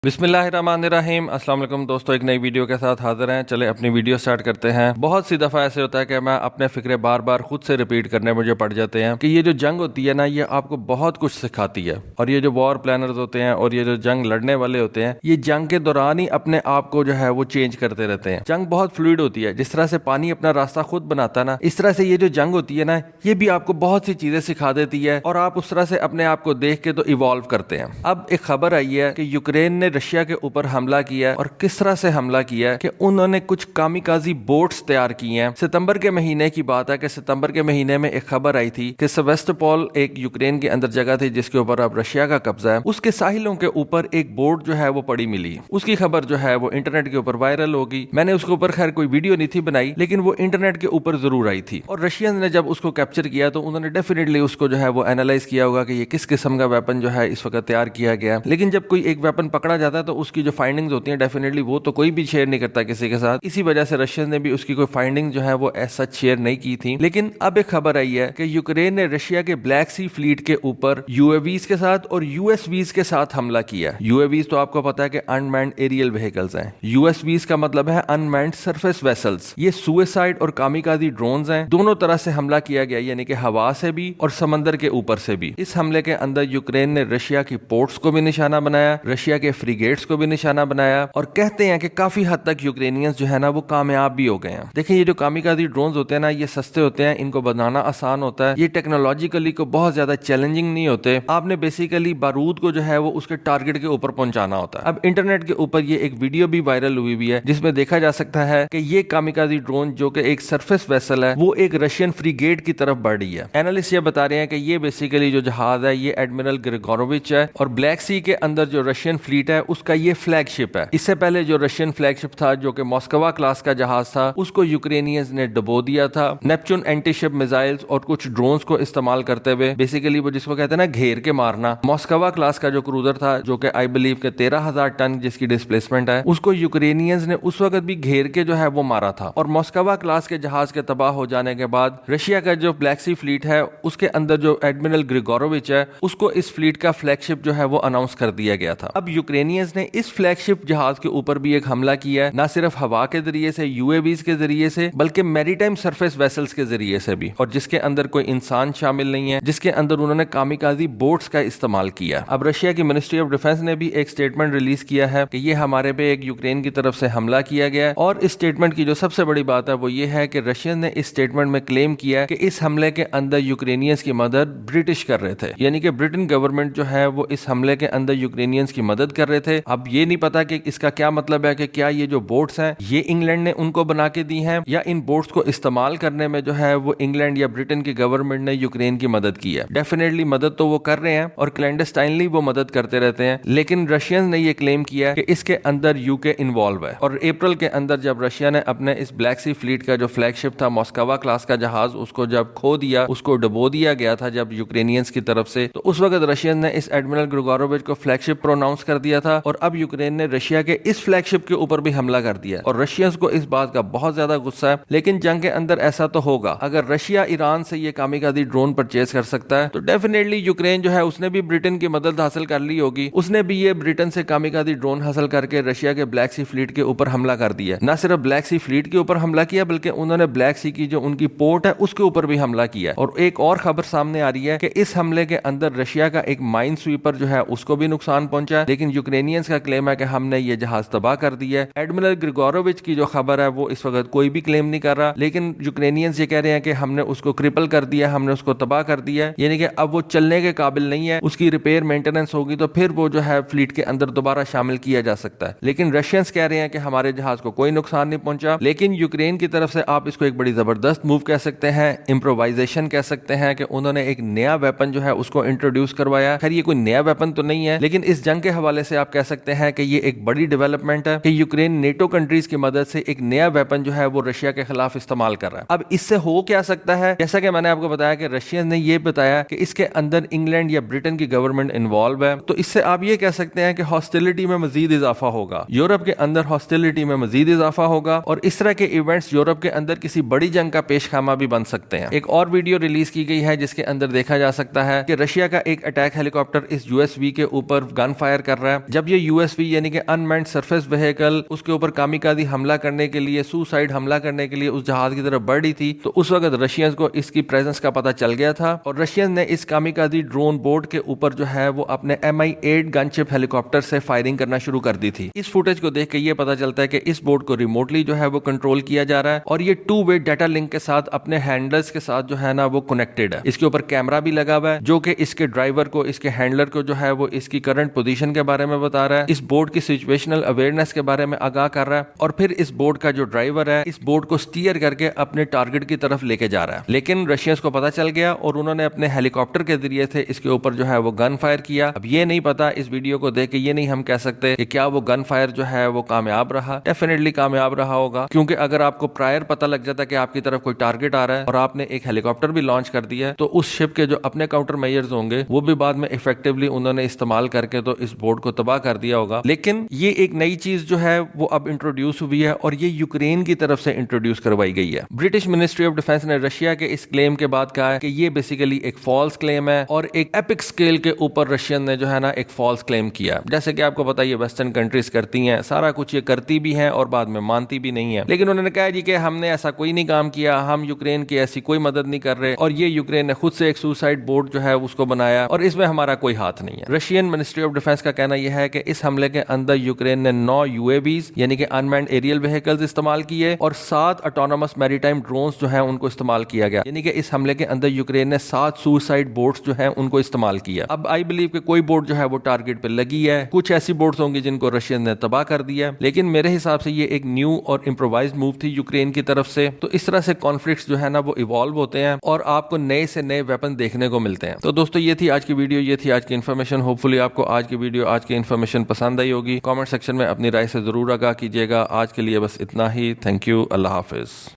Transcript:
बिस्मिल्लाहिर्रहमानिर्रहीम। अस्सलाम वालेकुम दोस्तों, एक नई वीडियो के साथ हाजिर हैं। चले अपनी वीडियो स्टार्ट करते हैं। बहुत सी दफ़ा ऐसे होता है कि मैं अपने फिक्रे बार बार खुद से रिपीट करने मुझे पड़ जाते हैं कि ये जो जंग होती है ना, ये आपको बहुत कुछ सिखाती है। और ये जो वॉर प्लानर्स होते हैं और ये जो जंग लड़ने वाले होते हैं, ये जंग के दौरान ही अपने आप को जो है वो चेंज करते रहते हैं। जंग बहुत फ्लूइड होती है। जिस तरह से पानी अपना रास्ता खुद बनाता है ना, इस तरह से ये जो जंग होती है ना, ये भी आपको बहुत सी चीजें सिखा देती है और आप उस तरह से अपने आप को देख के तो इवॉल्व करते हैं। अब एक खबर आई है कि यूक्रेन ने रशिया के ऊपर हमला किया और किस तरह से हमला किया कि उन्होंने कुछ कामिकाजी बोट्स तैयार की हैं। सितंबर के महीने की बात है कि सितंबर के महीने में एक खबर आई थी कि सेवास्टोपोल एक यूक्रेन के अंदर जगह थी जिसके ऊपर अब रशिया का कब्जा है। उसके साहिलों के ऊपर एक बोट जो है वो पड़ी मिली। उसकी खबर जो है वो इंटरनेट के ऊपर वायरल होगी। मैंने उसके ऊपर खैर कोई वीडियो नहीं थी बनाई, लेकिन वो इंटरनेट के ऊपर जरूर आई थी। और रशियन ने जब उसको कैप्चर किया तो उन्होंने डेफिनेटली उसको जो है वो एनालाइज किया होगा कि ये किस किस्म का वेपन जो है इस वक्त तैयार किया गया। लेकिन जब कोई एक वेपन पकड़ा जाता है तो उसकी जो फाइंडिंग्स होती हैं डेफिनेटली वो तो कोई भी शेयर नहीं करता किसी के साथ। इसी वजह से रशियन ने भी उसकी कोई फाइंडिंग जो है वो ऐसा शेयर नहीं की थी। लेकिन अब एक खबर आई है कि यूक्रेन ने रशिया के ब्लैक सी फ्लीट के ऊपर यूएवीज के साथ और यूएसवीज के साथ हमला किया। यूएवीज तो आपको पता है कि अनमैन्ड एरियल व्हीकल्स हैं। यूएसवीज का मतलब है अनमैन्ड सरफेस वेसल्स। ये सुइसाइड और कामिकाजी ड्रोन्स हैं। दोनों तरह से हमला किया गया, यानी कि हवा से भी और समंदर के ऊपर से भी। इस हमले के अंदर यूक्रेन ने रशिया की पोर्ट्स को भी निशाना बनाया, रशिया के फ्रिगेट्स को भी निशाना बनाया और कहते हैं कि काफी हद तक यूक्रेनियंस जो है ना वो कामयाब भी हो गए हैं। देखिए, ये जो कामिकाजी ड्रोन्स होते हैं ना, ये सस्ते होते हैं, इनको बनाना आसान होता है, ये टेक्नोलॉजिकली को बहुत ज्यादा चैलेंजिंग नहीं होते। आपने बेसिकली बारूद को जो है वो उसके टारगेट के ऊपर पहुंचाना होता है। अब इंटरनेट के ऊपर ये एक वीडियो भी वायरल हुई हुई है जिसमें देखा जा सकता है कि ये कामिकाजी ड्रोन जो कि एक सरफेस वेसल है, वो एक रशियन फ्रीगेट की तरफ बढ़ रही है। एनालिस्ट ये बता रहे हैं कि ये बेसिकली जो जहाज है ये एडमिरल ग्रिगोरोविच है और ब्लैक सी के अंदर जो रशियन फ्लीट है उसका ये फ्लैगशिप है। इससे पहले जो रशियन फ्लैगशिप था जो कि मॉस्कवा क्लास का जहाज था, उसको यूक्रेनियंस ने डुबो दिया था। नेपच्यून एंटीशिप मिसाइल्स और कुछ ड्रोन्स को इस्तेमाल करते हुए, बेसिकली वो जिसको कहते हैं ना घेर के मारना। मॉस्कवा क्लास का जो क्रूजर था जो कि आई बिलीव के 13,000 टन जिसकी डिस्प्लेसमेंट है, उसको यूक्रेनियंस ने उस वक्त भी घेर के जो है वो मारा था। और मॉस्कवा क्लास के जहाज के तबाह हो जाने के बाद रशिया का जो ब्लैक सी फ्लीट है उसके अंदर जो एडमिरल ग्रिगोरोविच है उसको इस फ्लीट का फ्लैगशिप जो है वो अनाउंस कर दिया गया था। अब यूक्रेनियंस ने इस फ्लैगशिप जहाज के ऊपर भी एक हमला किया है, ना सिर्फ हवा के जरिए से, यूएवीज के जरिए से, बल्कि मैरीटाइम सरफेस वेसल्स के जरिए से भी, और जिसके अंदर कोई इंसान शामिल नहीं है, जिसके अंदर उन्होंने कामिकाजी बोट्स का इस्तेमाल किया। अब रशिया की मिनिस्ट्री ऑफ डिफेंस ने भी एक स्टेटमेंट रिलीज किया है कि ये हमारे पे एक यूक्रेन की तरफ से हमला किया गया है। और इस स्टेटमेंट की जो सबसे बड़ी बात है वो ये है कि रशियन ने इस स्टेटमेंट में क्लेम किया कि इस हमले के अंदर यूक्रेनियंस की मदद ब्रिटिश कर रहे थे, यानी कि ब्रिटेन गवर्नमेंट जो है वो इस हमले के अंदर यूक्रेनियंस की मदद कर रहे थे। अब ये नहीं पता कि इसका क्या मतलब है कि क्या ये जो बोट्स हैं ये इंग्लैंड ने उनको बना के दी हैं या इन बोट्स को इस्तेमाल करने में जो है वो इंग्लैंड या ब्रिटेन की गवर्नमेंट ने यूक्रेन की मदद की है। डेफिनेटली मदद तो वो कर रहे हैं और क्लैंडस्टाइनली वो मदद करते रहते हैं, लेकिन रशियंस ने ये क्लेम किया कि इसके अंदर यूके इन्वॉल्व है। और अप्रैल के अंदर जब रशिया ने अपने इस ब्लैक सी फ्लीट का जो फ्लैगशिप था मॉस्कवा क्लास का जहाज, उसको जब खो दिया, उसको डुबो दिया गया था जब यूक्रेनियंस की तरफ से, तो उस वक्त रशियन ने इस एडमिरल ग्रिगोरोविच को फ्लैगशिप प्रोनाउंस कर दिया था। और अब यूक्रेन ने रशिया के इस फ्लैगशिप के ऊपर भी हमला कर दिया और रशियंस को इस बात का बहुत ज्यादा गुस्सा है। लेकिन जंग के अंदर ऐसा तो होगा, अगर रशिया ईरान से ये कामिकाजी ड्रोन परचेज कर सकता है तो डेफिनेटली यूक्रेन जो है उसने भी ब्रिटेन की मदद हासिल कर ली होगी, उसने भी ये ब्रिटेन से कामिकाजी ड्रोन हासिल करके रशिया के ब्लैक सी फ्लीट के ऊपर हमला कर दिया। ना सिर्फ ब्लैक सी फ्लीट के ऊपर हमला किया बल्कि उन्होंने ब्लैक सी की जो उनकी पोर्ट है उसके ऊपर भी हमला किया। और एक और खबर सामने आ रही है कि इस हमले के अंदर रशिया का एक माइन स्वीपर जो है उसको भी नुकसान पहुंचा, लेकिन यूक्रेनियंस का क्लेम है कि हमने ये जहाज तबाह कर दिया। एडमिरल ग्रिगोरोविच की जो खबर है वो इस वक्त कोई भी क्लेम नहीं कर रहा, लेकिन यूक्रेनियंस ये कह रहे हैं कि हमने उसको क्रिपल कर दिया, हमने उसको तबाह कर दिया, यानी कि अब वो चलने के काबिल नहीं है, उसकी रिपेयर मेंटेनेंस होगी तो फिर वो जो है फ्लीट के अंदर दोबारा शामिल किया जा सकता है। लेकिन रशियंस कह रहे हैं कि हमारे जहाज को कोई नुकसान नहीं पहुंचा। लेकिन यूक्रेन की तरफ से आप इसको एक बड़ी जबरदस्त मूव कह सकते हैं, इम्प्रोवाइजेशन कह सकते हैं कि उन्होंने एक नया वेपन जो है उसको इंट्रोड्यूस करवाया। खैर ये कोई नया वेपन तो नहीं है, लेकिन इस जंग के हवाले से आप कह सकते हैं कि ये एक बड़ी डेवलपमेंट है कि यूक्रेन नेटो कंट्रीज की मदद से एक नया वेपन जो है वो रशिया के खिलाफ इस्तेमाल कर रहा है। अब इससे हो क्या सकता है, जैसा कि मैंने आपको बताया कि रशियन ने ये बताया कि इसके अंदर इंग्लैंड या ब्रिटेन की गवर्नमेंट इन्वॉल्व है, तो इससे आप ये कह सकते हैं कि हॉस्टिलिटी में मजीद इजाफा होगा, यूरोप के अंदर हॉस्टिलिटी में मजीद इजाफा होगा और इस तरह के इवेंट्स यूरोप के अंदर किसी बड़ी जंग का पेशखामा भी बन सकते हैं। एक और वीडियो रिलीज की गई है जिसके अंदर देखा जा सकता है कि रशिया का एक अटैक हेलीकॉप्टर इस यूएसवी के ऊपर गन फायर कर रहा है, जब ये USV यानी कि अनमैन्ड सरफेस व्हीकल उसके ऊपर कामिकाज़ी हमला करने के लिए, सुसाइड हमला करने के लिए उस जहाज की तरफ बढ़ रही थी, तो उस वक्त रशियंस को इसकी प्रेजेंस का पता चल गया था और रशियंस ने इस कामिकाज़ी ड्रोन बोट के ऊपर जो है वो अपने Mi-8 गनशिप हेलीकॉप्टर से फायरिंग करना शुरू कर दी थी। इस फुटेज को देख के ये पता चलता है कि इस बोट को रिमोटली जो है वो कंट्रोल किया जा रहा है और ये 2-वे डाटा लिंक के साथ अपने हैंडलर्स के साथ जो है ना वो कनेक्टेड है। इसके ऊपर कैमरा भी लगा हुआ है जो कि इसके ड्राइवर को, इसके हैंडलर को जो है वो इसकी करंट पोजीशन के बारे में बता रहा है, इस बोट की सिचुएशनल अवेयरनेस के बारे में आगाह कर रहा है और फिर इस बोट का जो ड्राइवर है इस बोट को स्टीयर करके अपने टारगेट की तरफ लेके जा रहा है। लेकिन रशियंस को पता चल गया और उन्होंने अपने हेलीकॉप्टर के जरिए से इसके ऊपर जो है वो गन फायर किया। अब ये नहीं पता, इस वीडियो को देख के ये नहीं हम कह सकते कि क्या वो गन फायर जो है वो कामयाब रहा। डेफिनेटली कामयाब रहा होगा, क्योंकि अगर आपको प्रायर पता लग जाता है कि आपकी तरफ कोई टारगेट आ रहा है और आपने एक हेलीकॉप्टर भी लॉन्च कर दिया है, तो उस शिप के जो अपने काउंटर मेजर्स होंगे वो भी बाद में इफेक्टिवली उन्होंने इस्तेमाल करके तो इस बोट को तबाह कर दिया होगा। लेकिन ये एक नई चीज जो है वो अब इंट्रोड्यूस हुई है और ये यूक्रेन की तरफ से इंट्रोड्यूस करवाई गई है। ब्रिटिश मिनिस्ट्री ऑफ डिफेंस ने रशिया के इस क्लेम के बाद कहा है कि ये बेसिकली एक फॉल्स क्लेम है और एक एपिक स्केल के ऊपर रशियन ने जो है ना एक फॉल्स क्लेम किया। जैसे कि आपको पता है वेस्टर्न कंट्रीज करती हैं, सारा कुछ ये करती भी हैं और बाद में मानती भी नहीं है। लेकिन उन्होंने कहा जी कि हमने ऐसा कोई नहीं काम किया, हम यूक्रेन की ऐसी कोई मदद नहीं कर रहे और ये यूक्रेन ने खुद से एक सुसाइड बोट जो है उसको बनाया और इसमें हमारा कोई हाथ नहीं है। रशियन मिनिस्ट्री ऑफ डिफेंस का कहना यह है कि इस हमले के अंदर यूक्रेन ने 9 UAVs यानी कि अनमैन्ड एरियल व्हीकल्स इस्तेमाल किए और 7 ऑटोनोमस मैरीटाइम ड्रोन्स जो है उनको इस्तेमाल किया गया। यानी कि इस हमले के अंदर यूक्रेन ने 7 सुसाइड बोट्स जो है उनको इस्तेमाल किया। अब आई बिलीव कि कोई बोट जो है वो टारगेट पे लगी है, कुछ ऐसी बोट्स होंगी जिनको रशियन ने तबाह कर दिया, लेकिन मेरे हिसाब से ये एक न्यू और इम्प्रोवाइज्ड मूव थी यूक्रेन की तरफ से। तो इस तरह से कॉन्फ्लिक्ट्स जो है ना वो इवॉल्व होते हैं और आपको नए से नए वेपन देखने को मिलते हैं। तो दोस्तों ये थी आज की वीडियो, ये थी आज की इन्फॉर्मेशन। होपफुली आपको आज की वीडियो, आज की इन्फॉर्मेशन पसंद आई होगी। कमेंट सेक्शन में अपनी राय से जरूर आगाह कीजिएगा। आज के लिए बस इतना ही। Thank you. Allah Hafiz.